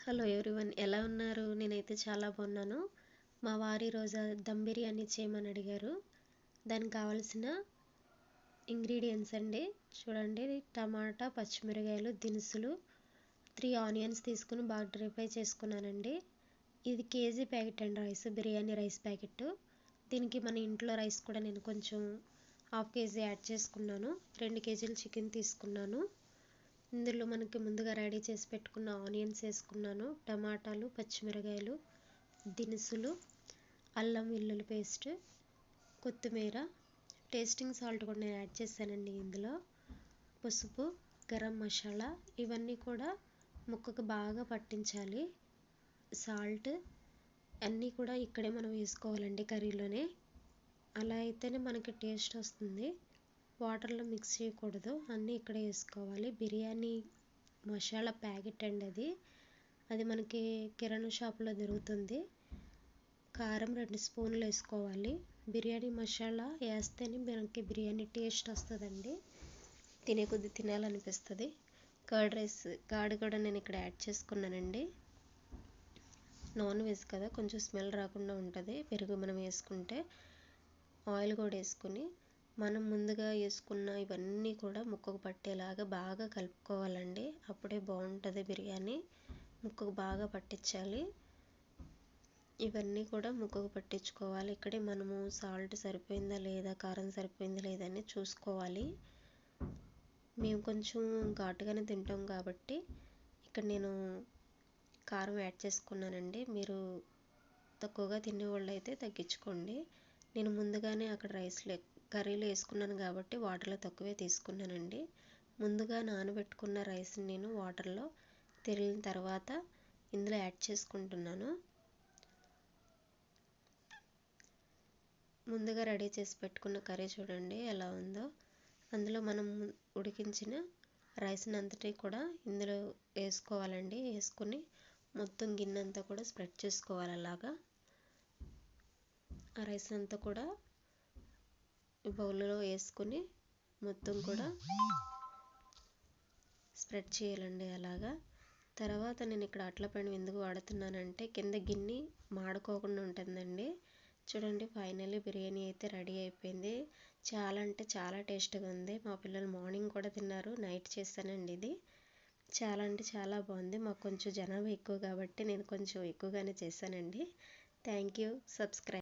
Hello everyone, ఎలా ఉన్నారు? నేనైతే చాలా బాగున్నాను. మా వారు ఈరోజు దమ్ బిర్యానీ చేయమని అడిగారు. దానికి కావాల్సిన ఇంగ్రీడియంట్స్ అండి, చూడండి. టమాటా, పచ్చిమిరకాయలు, దినుసులు, 3 ఆనియన్స్ తీసుకుని బాగా డ్రై ఫ్రై చేసుకున్నానండి. ఇది కేజీ ప్యాకెట్ అండి, బిర్యానీ రైస్ ప్యాకెట్. దీనికి మన ఇంట్లో రైస్ కూడా నేను కొంచెం హాఫ్ కేజీ యాడ్ చేసుకున్నాను. 2 కేజీలు చికెన్ తీసుకున్నాను. ఇందులో మనకి ముందుగా రెడీ చేసి పెట్టుకున్న ఆనియన్స్ వేసుకున్నాను, టమాటాలు, పచ్చిమిరకాయలు, దినుసులు, అల్లం వెల్లుల్లి పేస్ట్, కొత్తిమీర, టేస్టింగ్ సాల్ట్ కూడా నేను యాడ్ చేశానండి. ఇందులో పసుపు, గరం మసాలా, ఇవన్నీ కూడా ముక్కకు బాగా పట్టించాలి. సాల్ట్ అన్నీ కూడా ఇక్కడే మనం వేసుకోవాలండి కర్రీలోనే. అలా అయితేనే మనకి టేస్ట్ వస్తుంది. వాటర్లో మిక్స్ చేయకూడదు, అన్నీ ఇక్కడే వేసుకోవాలి. బిర్యానీ మసాలా ప్యాకెట్ అండి అది మనకి కిరాణా షాప్లో దొరుకుతుంది. కారం 2 స్పూన్లు వేసుకోవాలి. బిర్యానీ మసాలా వేస్తేనే మనకి బిర్యానీ టేస్ట్ వస్తుందండి, తినే కొద్ది తినాలనిపిస్తుంది. కర్డ్ కూడా నేను ఇక్కడ యాడ్ చేసుకున్నానండి. నాన్ వెజ్ కదా, కొంచెం స్మెల్ రాకుండా ఉంటుంది పెరుగు మనం వేసుకుంటే. ఆయిల్ కూడా వేసుకుని మనం ముందుగా వేసుకున్న ఇవన్నీ కూడా ముక్కకు పట్టేలాగా బాగా కలుపుకోవాలండి. అప్పుడే బాగుంటుంది బిర్యానీ. ముక్కకు బాగా పట్టించాలి. ఇవన్నీ కూడా ముక్కకు పట్టించుకోవాలి. ఇక్కడే మనము సాల్ట్ సరిపోయిందా లేదా, కారం సరిపోయిందా లేదా అని చూసుకోవాలి. మేము కొంచెం ఘాటుగానే తింటాం కాబట్టి ఇక్కడ నేను కారం యాడ్ చేసుకున్నానండి. మీరు తక్కువగా తినేవాళ్ళు అయితే తగ్గించుకోండి. నేను ముందుగానే అక్కడ కర్రీలో వేసుకున్నాను కాబట్టి వాటర్లో తక్కువే తీసుకున్నానండి. ముందుగా నానబెట్టుకున్న రైస్ని నేను వాటర్లో తెరిలిన తర్వాత ఇందులో యాడ్ చేసుకుంటున్నాను. ముందుగా రెడీ చేసి పెట్టుకున్న కర్రీ చూడండి ఎలా ఉందో. అందులో మనం ఉడికించిన రైస్ని అంతటి కూడా ఇందులో వేసుకోవాలండి. వేసుకుని మొత్తం గిన్నె అంతా కూడా స్ప్రెడ్ చేసుకోవాలి. అలాగా ఆ రైస్ అంతా కూడా బౌల్లో వేసుకొని మొత్తం కూడా స్ప్రెడ్ చేయాలండి అలాగా. తర్వాత నేను ఇక్కడ అట్ల పెనం ఎందుకు వాడుతున్నానంటే కింద గిన్నె మాడుకోకుండా ఉంటుందండి. చూడండి, ఫైనల్లీ బిర్యానీ అయితే రెడీ అయిపోయింది. చాలా అంటే చాలా టేస్ట్గా ఉంది. మా పిల్లలు మార్నింగ్ కూడా తిన్నారు. నైట్ చేశానండి ఇది. చాలా అంటే చాలా బాగుంది. మాకు కొంచెం జనాభా ఎక్కువ కాబట్టి నేను కొంచెం ఎక్కువగానే చేశానండి. Thank you. సబ్స్క్రైబ్.